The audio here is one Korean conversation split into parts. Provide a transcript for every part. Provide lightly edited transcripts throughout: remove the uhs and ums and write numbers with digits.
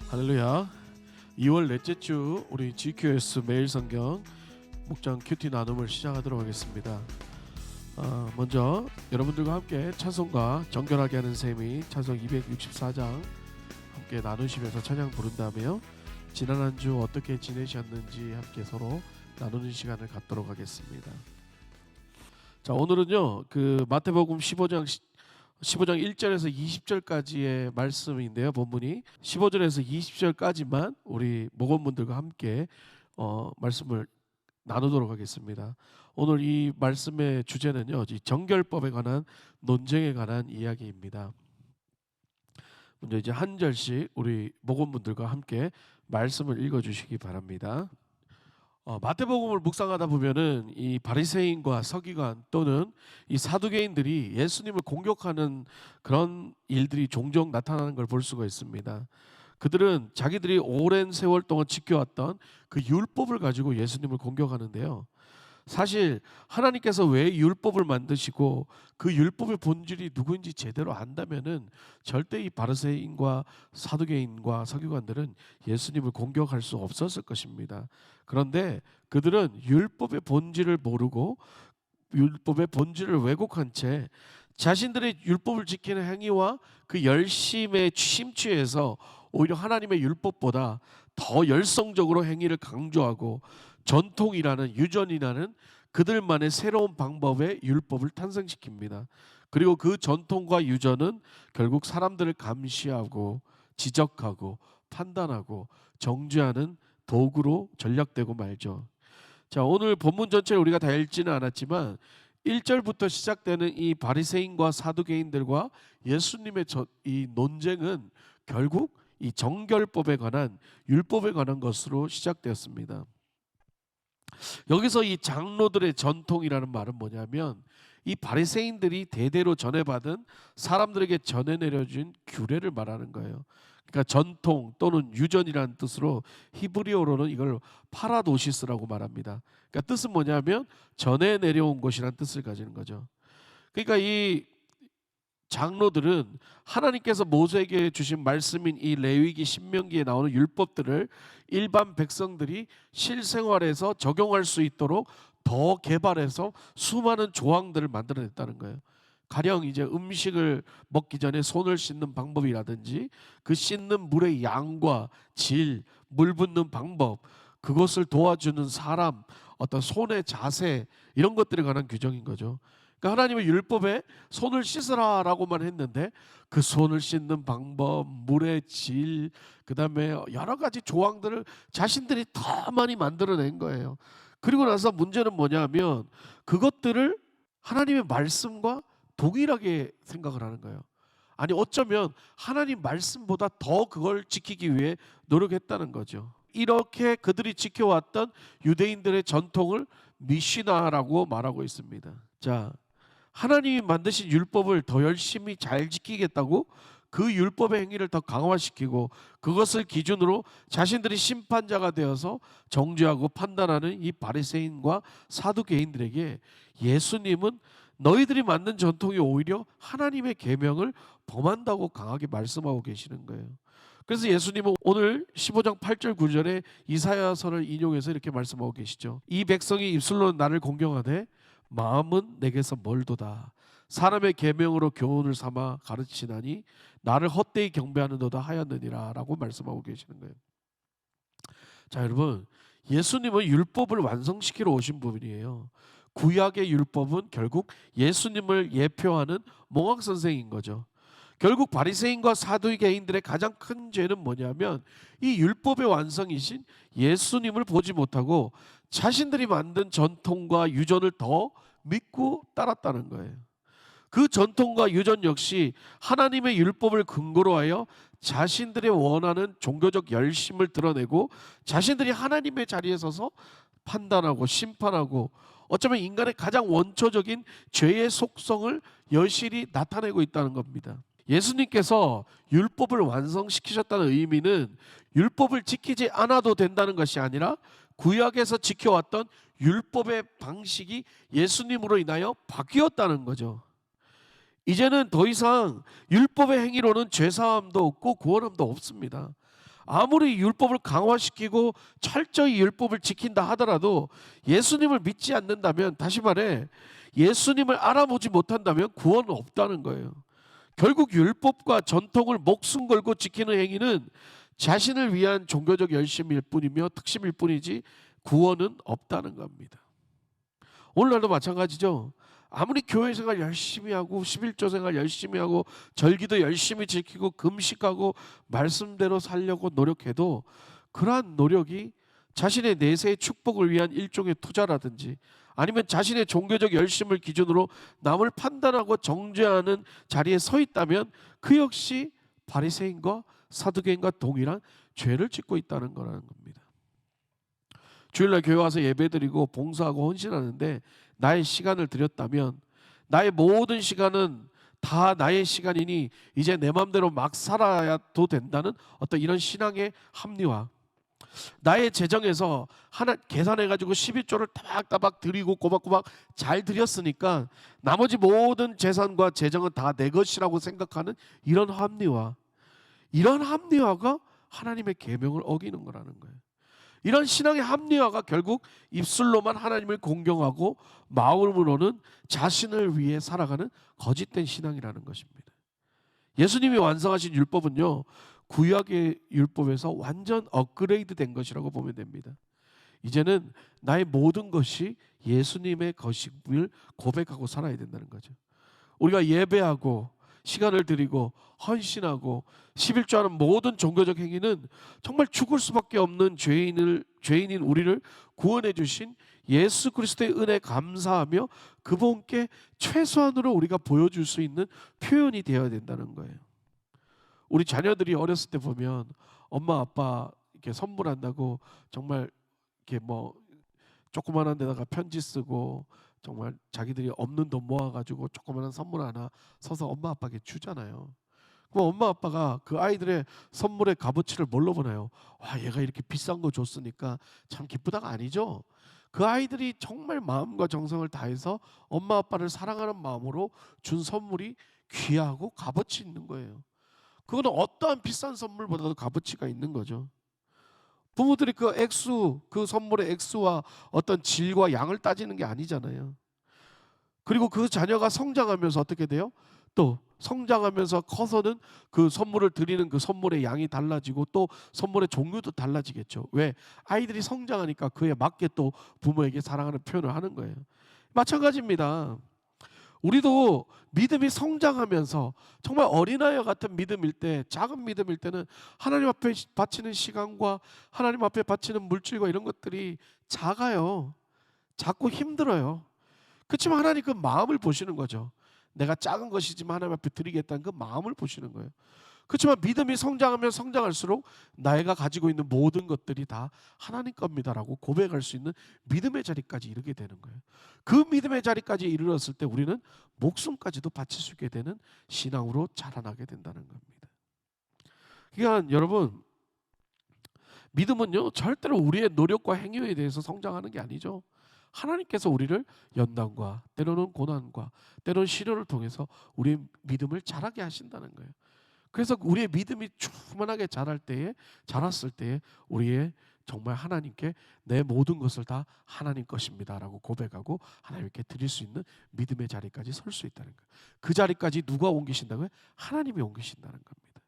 할렐루야. 2월 넷째 주 우리 GQS 매일 성경 목장 큐티 나눔을 시작하도록 하겠습니다. 먼저 여러분들과 함께 찬송가 정결하게 하는 셈이 찬송 264장 함께 나누시면서 찬양 부른다며 지난 한 주 어떻게 지내셨는지 함께 서로 나누는 시간을 갖도록 하겠습니다. 자, 오늘은요 그 마태복음 15장 1절에서 20절까지의 말씀인데요. 본문이 15절에서 20절까지만 우리 목원분들과 함께 말씀을 나누도록 하겠습니다. 오늘 이 말씀의 주제는요, 정결법에 관한 논쟁에 관한 이야기입니다. 먼저 이제 한 절씩 우리 목원분들과 함께 말씀을 읽어주시기 바랍니다. 마태복음을 묵상하다 보면은 이 바리새인과 서기관 또는 이 사두개인들이 예수님을 공격하는 그런 일들이 종종 나타나는 걸 볼 수가 있습니다. 그들은 자기들이 오랜 세월 동안 지켜왔던 그 율법을 가지고 예수님을 공격하는데요. 사실 하나님께서 왜 율법을 만드시고 그 율법의 본질이 누구인지 제대로 안다면은 절대 이 바리새인과 사두개인과 서기관들은 예수님을 공격할 수 없었을 것입니다. 그런데 그들은 율법의 본질을 모르고 율법의 본질을 왜곡한 채 자신들의 율법을 지키는 행위와 그 열심에 심취해서 오히려 하나님의 율법보다 더 열성적으로 행위를 강조하고 전통이라는 유전이라는 그들만의 새로운 방법의 율법을 탄생시킵니다. 그리고 그 전통과 유전은 결국 사람들을 감시하고 지적하고 판단하고 정죄하는 도구로 전락되고 말죠. 자, 오늘 본문 전체를 우리가 다 읽지는 않았지만 1절부터 시작되는 이 바리새인과 사두개인들과 예수님의 이 논쟁은 결국 이 정결법에 관한 율법에 관한 것으로 시작되었습니다. 여기서 이 장로들의 전통이라는 말은 뭐냐면 이 바리새인들이 대대로 전해받은 사람들에게 전해 내려준 규례를 말하는 거예요. 그러니까 전통 또는 유전이라는 뜻으로 히브리어로는 이걸 파라도시스라고 말합니다. 그러니까 뜻은 뭐냐면 전해 내려온 것이라는 뜻을 가지는 거죠. 그러니까 이 장로들은 하나님께서 모세에게 주신 말씀인 이 레위기 신명기에 나오는 율법들을 일반 백성들이 실생활에서 적용할 수 있도록 더 개발해서 수많은 조항들을 만들어냈다는 거예요. 가령 이제 음식을 먹기 전에 손을 씻는 방법이라든지 그 씻는 물의 양과 질, 물 붓는 방법, 그것을 도와주는 사람, 어떤 손의 자세 이런 것들에 관한 규정인 거죠. 그러니까 하나님의 율법에 손을 씻으라라고만 했는데 그 손을 씻는 방법, 물의 질, 그 다음에 여러 가지 조항들을 자신들이 더 많이 만들어낸 거예요. 그리고 나서 문제는 뭐냐면 그것들을 하나님의 말씀과 동일하게 생각을 하는 거예요. 아니 어쩌면 하나님 말씀보다 더 그걸 지키기 위해 노력했다는 거죠. 이렇게 그들이 지켜왔던 유대인들의 전통을 미시나라고 말하고 있습니다. 자, 하나님이 만드신 율법을 더 열심히 잘 지키겠다고 그 율법의 행위를 더 강화시키고 그것을 기준으로 자신들이 심판자가 되어서 정죄하고 판단하는 이 바리새인과 사두개인들에게 예수님은 너희들이 만든 전통이 오히려 하나님의 계명을 범한다고 강하게 말씀하고 계시는 거예요. 그래서 예수님은 오늘 15장 8절 9절에 이사야서를 인용해서 이렇게 말씀하고 계시죠. 이 백성이 입술로는 나를 공경하되 마음은 내게서 멀도다. 사람의 계명으로 교훈을 삼아 가르치나니 나를 헛되이 경배하는도다 하였느니라 라고 말씀하고 계시는 거예요. 자, 여러분, 예수님은 율법을 완성시키러 오신 분이에요. 구약의 율법은 결국 예수님을 예표하는 몽학선생인 거죠. 결국 바리새인과 사두개인들의 가장 큰 죄는 뭐냐면 이 율법의 완성이신 예수님을 보지 못하고 자신들이 만든 전통과 유전을 더 믿고 따랐다는 거예요. 그 전통과 유전 역시 하나님의 율법을 근거로 하여 자신들의 원하는 종교적 열심을 드러내고 자신들이 하나님의 자리에 서서 판단하고 심판하고 어쩌면 인간의 가장 원초적인 죄의 속성을 여실히 나타내고 있다는 겁니다. 예수님께서 율법을 완성시키셨다는 의미는 율법을 지키지 않아도 된다는 것이 아니라 구약에서 지켜왔던 율법의 방식이 예수님으로 인하여 바뀌었다는 거죠. 이제는 더 이상 율법의 행위로는 죄사함도 없고 구원함도 없습니다. 아무리 율법을 강화시키고 철저히 율법을 지킨다 하더라도 예수님을 믿지 않는다면, 다시 말해 예수님을 알아보지 못한다면 구원은 없다는 거예요. 결국 율법과 전통을 목숨 걸고 지키는 행위는 자신을 위한 종교적 열심일 뿐이며 특심일 뿐이지 구원은 없다는 겁니다. 오늘날도 마찬가지죠. 아무리 교회 생활 열심히 하고 11조 생활 열심히 하고 절기도 열심히 지키고 금식하고 말씀대로 살려고 노력해도 그러한 노력이 자신의 내세의 축복을 위한 일종의 투자라든지 아니면 자신의 종교적 열심을 기준으로 남을 판단하고 정죄하는 자리에 서 있다면 그 역시 바리새인과 사두개인과 동일한 죄를 짓고 있다는 거라는 겁니다. 주일날 교회 와서 예배드리고 봉사하고 헌신하는데 나의 시간을 드렸다면 나의 모든 시간은 다 나의 시간이니 이제 내 마음대로 막 살아야도 된다는 어떤 이런 신앙의 합리화, 나의 재정에서 하나 계산해가지고 11조를 따박따박 드리고 꼬박꼬박 잘 드렸으니까 나머지 모든 재산과 재정은 다 내 것이라고 생각하는 이런 합리화, 이런 합리화가 하나님의 계명을 어기는 거라는 거예요. 이런 신앙의 합리화가 결국 입술로만 하나님을 공경하고 마음으로는 자신을 위해 살아가는 거짓된 신앙이라는 것입니다. 예수님이 완성하신 율법은요, 구약의 율법에서 완전 업그레이드 된 것이라고 보면 됩니다. 이제는 나의 모든 것이 예수님의 것임을 고백하고 살아야 된다는 거죠. 우리가 예배하고 시간을 드리고 헌신하고 11조하는 모든 종교적 행위는 정말 죽을 수밖에 없는 죄인인 우리를 구원해 주신 예수 그리스도의 은혜에 감사하며 그분께 최소한으로 우리가 보여줄 수 있는 표현이 되어야 된다는 거예요. 우리 자녀들이 어렸을 때 보면 엄마 아빠 이렇게 선물한다고 정말 이렇게 뭐 조그만한 데다가 편지 쓰고 정말 자기들이 없는 돈 모아가지고 조그만한 선물 하나 서서 엄마 아빠에게 주잖아요. 그럼 엄마 아빠가 그 아이들의 선물의 값어치를 뭘로 보나요? 와, 얘가 이렇게 비싼 거 줬으니까 참 기쁘다가 아니죠. 그 아이들이 정말 마음과 정성을 다해서 엄마 아빠를 사랑하는 마음으로 준 선물이 귀하고 값어치 있는 거예요. 그거는 어떠한 비싼 선물보다도 값어치가 있는 거죠. 부모들이 그 액수, 그 선물의 액수와 어떤 질과 양을 따지는 게 아니잖아요. 그리고 그 자녀가 성장하면서 어떻게 돼요? 또 성장하면서 커서는 그 선물을 드리는 그 선물의 양이 달라지고 또 선물의 종류도 달라지겠죠. 왜? 아이들이 성장하니까 그에 맞게 또 부모에게 사랑하는 표현을 하는 거예요. 마찬가지입니다. 우리도 믿음이 성장하면서 정말 어린아이와 같은 믿음일 때, 작은 믿음일 때는 하나님 앞에 바치는 시간과 하나님 앞에 바치는 물질과 이런 것들이 작아요. 작고 힘들어요. 그렇지만 하나님 그 마음을 보시는 거죠. 내가 작은 것이지만 하나님 앞에 드리겠다는 그 마음을 보시는 거예요. 그렇지만 믿음이 성장하면 성장할수록 내가 가지고 있는 모든 것들이 다 하나님 겁니다라고 고백할 수 있는 믿음의 자리까지 이르게 되는 거예요. 그 믿음의 자리까지 이르렀을 때 우리는 목숨까지도 바칠 수 있게 되는 신앙으로 자라나게 된다는 겁니다. 그러니까 여러분, 믿음은요 절대로 우리의 노력과 행위에 대해서 성장하는 게 아니죠. 하나님께서 우리를 연단과 때로는 고난과 때로는 시련을 통해서 우리의 믿음을 자라게 하신다는 거예요. 그래서 우리의 믿음이 충만하게 자랐을 때에 우리의 정말 하나님께 내 모든 것을 다 하나님 것입니다라고 고백하고 하나님께 드릴 수 있는 믿음의 자리까지 설 수 있다는 거예요. 그 자리까지 누가 옮기신다고요? 하나님이 옮기신다는 겁니다.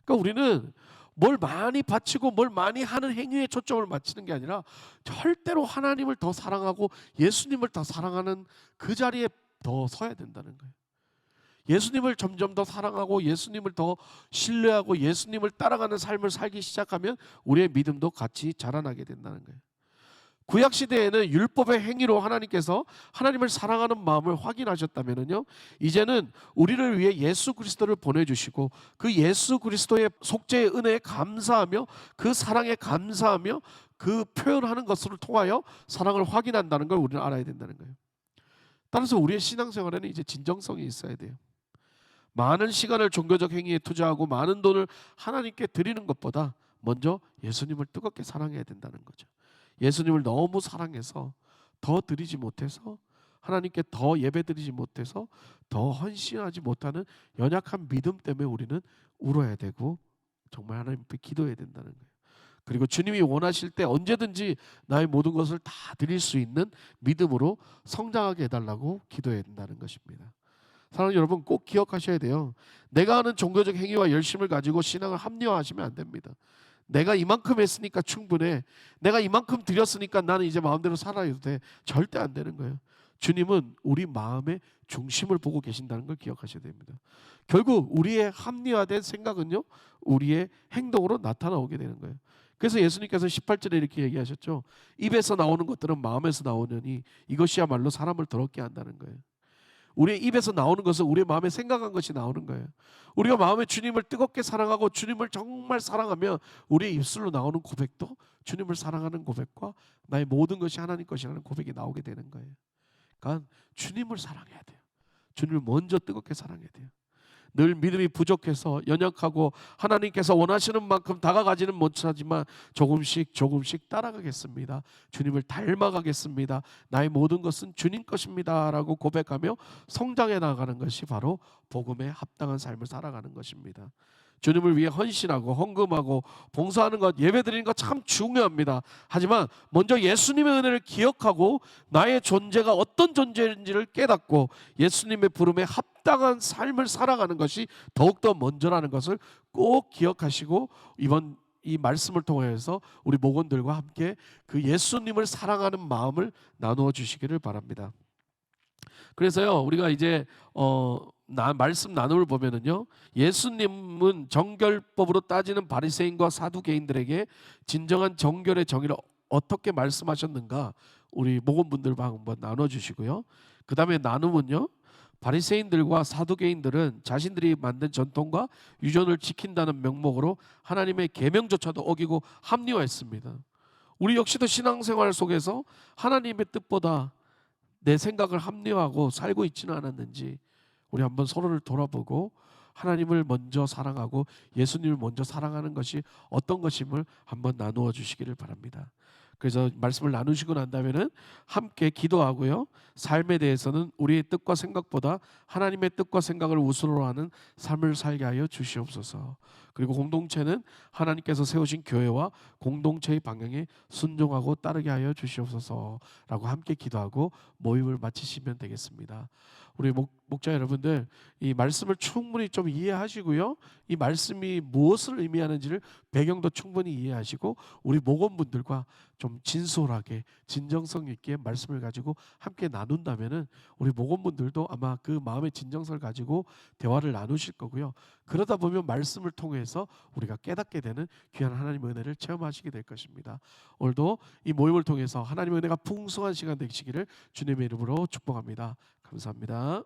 그러니까 우리는 뭘 많이 바치고 뭘 많이 하는 행위에 초점을 맞추는 게 아니라 절대로 하나님을 더 사랑하고 예수님을 더 사랑하는 그 자리에 더 서야 된다는 거예요. 예수님을 점점 더 사랑하고 예수님을 더 신뢰하고 예수님을 따라가는 삶을 살기 시작하면 우리의 믿음도 같이 자라나게 된다는 거예요. 구약 시대에는 율법의 행위로 하나님께서 하나님을 사랑하는 마음을 확인하셨다면요, 이제는 우리를 위해 예수 그리스도를 보내주시고 그 예수 그리스도의 속죄의 은혜에 감사하며 그 사랑에 감사하며 그 표현하는 것을 통하여 사랑을 확인한다는 걸 우리는 알아야 된다는 거예요. 따라서 우리의 신앙생활에는 이제 진정성이 있어야 돼요. 많은 시간을 종교적 행위에 투자하고 많은 돈을 하나님께 드리는 것보다 먼저 예수님을 뜨겁게 사랑해야 된다는 거죠. 예수님을 너무 사랑해서 더 드리지 못해서, 하나님께 더 예배드리지 못해서 더 헌신하지 못하는 연약한 믿음 때문에 우리는 울어야 되고 정말 하나님 앞에 기도해야 된다는 거예요. 그리고 주님이 원하실 때 언제든지 나의 모든 것을 다 드릴 수 있는 믿음으로 성장하게 해달라고 기도해야 된다는 것입니다. 사랑하는 여러분, 꼭 기억하셔야 돼요. 내가 하는 종교적 행위와 열심을 가지고 신앙을 합리화하시면 안 됩니다. 내가 이만큼 했으니까 충분해, 내가 이만큼 드렸으니까 나는 이제 마음대로 살아도 돼, 절대 안 되는 거예요. 주님은 우리 마음의 중심을 보고 계신다는 걸 기억하셔야 됩니다. 결국 우리의 합리화된 생각은요, 우리의 행동으로 나타나오게 되는 거예요. 그래서 예수님께서 18절에 이렇게 얘기하셨죠. 입에서 나오는 것들은 마음에서 나오느니 이것이야말로 사람을 더럽게 한다는 거예요. 우리의 입에서 나오는 것은 우리의 마음에 생각한 것이 나오는 거예요. 우리가 마음에 주님을 뜨겁게 사랑하고 주님을 정말 사랑하면 우리의 입술로 나오는 고백도 주님을 사랑하는 고백과 나의 모든 것이 하나님 것이라는 고백이 나오게 되는 거예요. 그러니까 주님을 사랑해야 돼요. 주님을 먼저 뜨겁게 사랑해야 돼요. 늘 믿음이 부족해서 연약하고 하나님께서 원하시는 만큼 다가가지는 못하지만 조금씩 따라가겠습니다. 주님을 닮아가겠습니다. 나의 모든 것은 주님 것입니다 라고 고백하며 성장해 나가는 것이 바로 복음에 합당한 삶을 살아가는 것입니다. 주님을 위해 헌신하고 헌금하고 봉사하는 것, 예배드리는 것 참 중요합니다. 하지만 먼저 예수님의 은혜를 기억하고 나의 존재가 어떤 존재인지를 깨닫고 예수님의 부름에 합당한 삶을 살아가는 것이 더욱더 먼저라는 것을 꼭 기억하시고 이번 이 말씀을 통해서 우리 목원들과 함께 그 예수님을 사랑하는 마음을 나누어 주시기를 바랍니다. 그래서요, 우리가 이제 말씀 나눔을 보면은요, 예수님은 정결법으로 따지는 바리새인과 사두개인들에게 진정한 정결의 정의를 어떻게 말씀하셨는가 우리 목원분들과 한번 나눠주시고요. 그 다음에 나눔은요, 바리새인들과 사두개인들은 자신들이 만든 전통과 유전을 지킨다는 명목으로 하나님의 계명조차도 어기고 합리화했습니다. 우리 역시도 신앙생활 속에서 하나님의 뜻보다 내 생각을 합리화하고 살고 있지는 않았는지 우리 한번 서로를 돌아보고 하나님을 먼저 사랑하고 예수님을 먼저 사랑하는 것이 어떤 것임을 한번 나누어 주시기를 바랍니다. 그래서 말씀을 나누시고 난 다음에는 함께 기도하고요, 삶에 대해서는 우리의 뜻과 생각보다 하나님의 뜻과 생각을 우선으로 하는 삶을 살게 하여 주시옵소서. 그리고 공동체는 하나님께서 세우신 교회와 공동체의 방향에 순종하고 따르게 하여 주시옵소서라고 함께 기도하고 모임을 마치시면 되겠습니다. 우리 목자 여러분들, 이 말씀을 충분히 좀 이해하시고요, 이 말씀이 무엇을 의미하는지를 배경도 충분히 이해하시고 우리 목원분들과 좀 진솔하게 진정성 있게 말씀을 가지고 함께 나눈다면은 우리 목원분들도 아마 그 마음의 진정성을 가지고 대화를 나누실 거고요. 그러다 보면 말씀을 통해서 우리가 깨닫게 되는 귀한 하나님의 은혜를 체험하시게 될 것입니다. 오늘도 이 모임을 통해서 하나님의 은혜가 풍성한 시간 되시기를 주님의 이름으로 축복합니다. 감사합니다.